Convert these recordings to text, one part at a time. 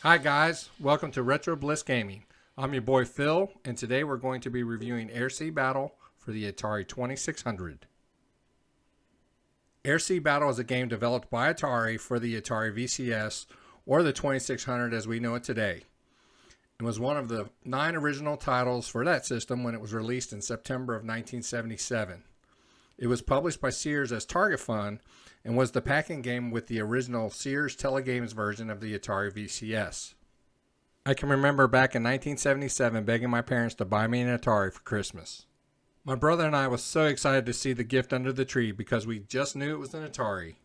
Hi guys, welcome to Retro Bliss Gaming. I'm your boy Phil, and today we're going to be reviewing Sea Battle for the Atari 2600. Sea Battle is a game developed by Atari for the Atari VCS, or the 2600 as we know it today. It was one of the 9 original titles for that system when it was released in September of 1977. It was published by Sears as Target Fun and was the packing game with the original Sears Telegames version of the Atari VCS. I can remember back in 1977 begging my parents to buy me an Atari for Christmas. My brother and I was so excited to see the gift under the tree because we just knew it was an Atari.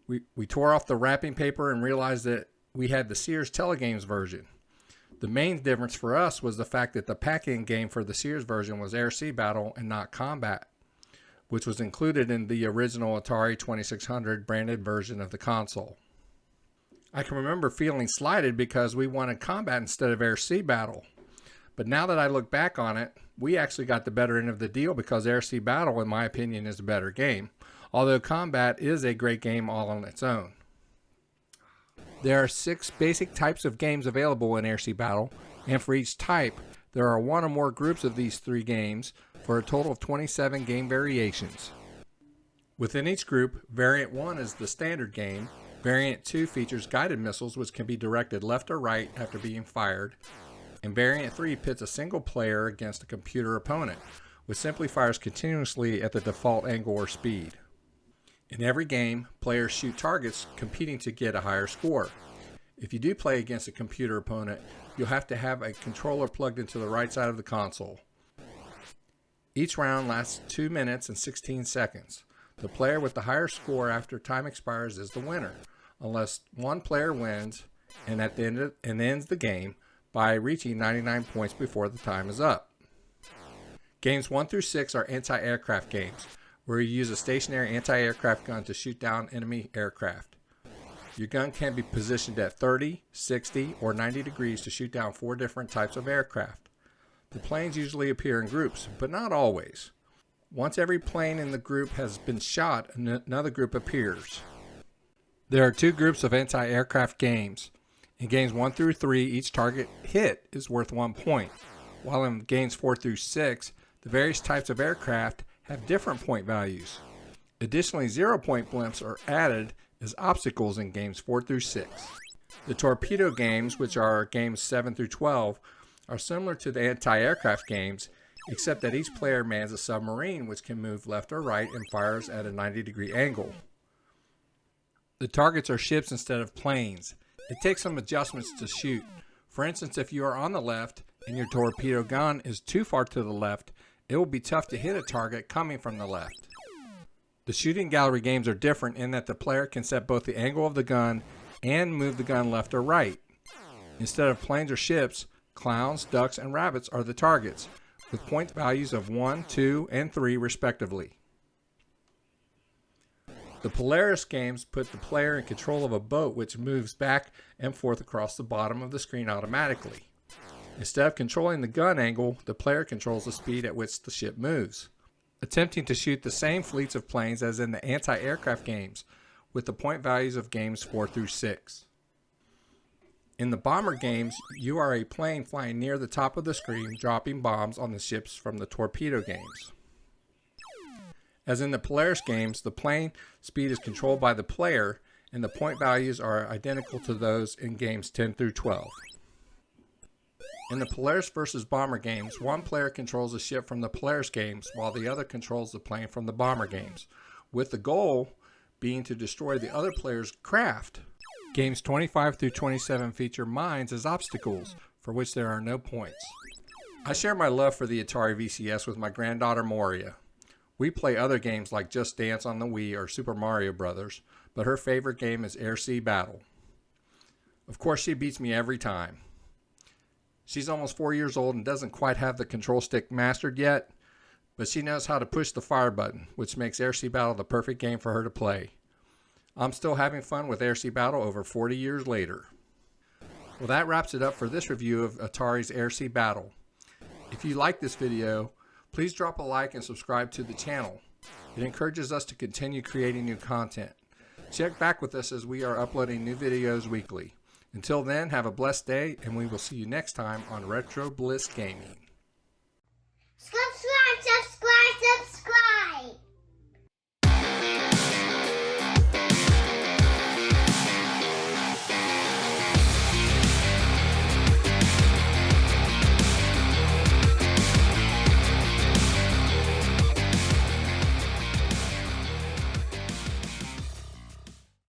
We tore off the wrapping paper and realized that we had the Sears Telegames version. The main difference for us was the fact that the packing game for the Sears version was Sea Battle and not Combat, which was included in the original Atari 2600 branded version of the console. I can remember feeling slighted because we wanted Combat instead of Sea Battle. But now that I look back on it, we actually got the better end of the deal because Sea Battle, in my opinion, is a better game, although Combat is a great game all on its own. There are 6 basic types of games available in Sea Battle, and for each type, there are 1 or more groups of these 3 games for a total of 27 game variations. Within each group, Variant 1 is the standard game, Variant 2 features guided missiles which can be directed left or right after being fired, and Variant 3 pits a single player against a computer opponent, which simply fires continuously at the default angle or speed. In every game, players shoot targets competing to get a higher score. If you do play against a computer opponent, you'll have to have a controller plugged into the right side of the console. Each round lasts 2 minutes and 16 seconds. The player with the higher score after time expires is the winner, unless one player wins and ends the game by reaching 99 points before the time is up. Games 1 through 6 are anti-aircraft games, where you use a stationary anti-aircraft gun to shoot down enemy aircraft. Your gun can be positioned at 30, 60, or 90 degrees to shoot down 4 different types of aircraft. The planes usually appear in groups, but not always. Once every plane in the group has been shot, another group appears. There are 2 groups of anti-aircraft games. In games 1 through 3, each target hit is worth 1 point, while in games 4 through 6, the various types of aircraft have different point values. Additionally, 0-point blimps are added as obstacles in games 4 through 6. The Torpedo Games, which are games 7 through 12, are similar to the anti-aircraft games, except that each player mans a submarine which can move left or right and fires at a 90-degree angle. The targets are ships instead of planes. It takes some adjustments to shoot. For instance, if you are on the left and your torpedo gun is too far to the left, it will be tough to hit a target coming from the left. The shooting gallery games are different in that the player can set both the angle of the gun and move the gun left or right. Instead of planes or ships, clowns, ducks, and rabbits are the targets, with point values of 1, 2, and 3 respectively. The Polaris games put the player in control of a boat which moves back and forth across the bottom of the screen automatically. Instead of controlling the gun angle, the player controls the speed at which the ship moves, attempting to shoot the same fleets of planes as in the anti-aircraft games, with the point values of games 4 through 6. In the bomber games, you are a plane flying near the top of the screen, dropping bombs on the ships from the Torpedo Games. As in the Polaris games, the plane speed is controlled by the player, and the point values are identical to those in games 10 through 12. In the Polaris vs. Bomber games, one player controls a ship from the Polaris games, while the other controls the plane from the Bomber games, with the goal being to destroy the other player's craft. Games 25 through 27 feature mines as obstacles, for which there are no points. I share my love for the Atari VCS with my granddaughter Moria. We play other games like Just Dance on the Wii or Super Mario Bros., but her favorite game is Sea Battle. Of course, she beats me every time. She's almost 4 years old and doesn't quite have the control stick mastered yet, but she knows how to push the fire button, which makes Sea Battle the perfect game for her to play. I'm still having fun with Sea Battle over 40 years later. Well, that wraps it up for this review of Atari's Sea Battle. If you like this video, please drop a like and subscribe to the channel. It encourages us to continue creating new content. Check back with us as we are uploading new videos weekly. Until then, have a blessed day, and we will see you next time on Retro Bliss Gaming.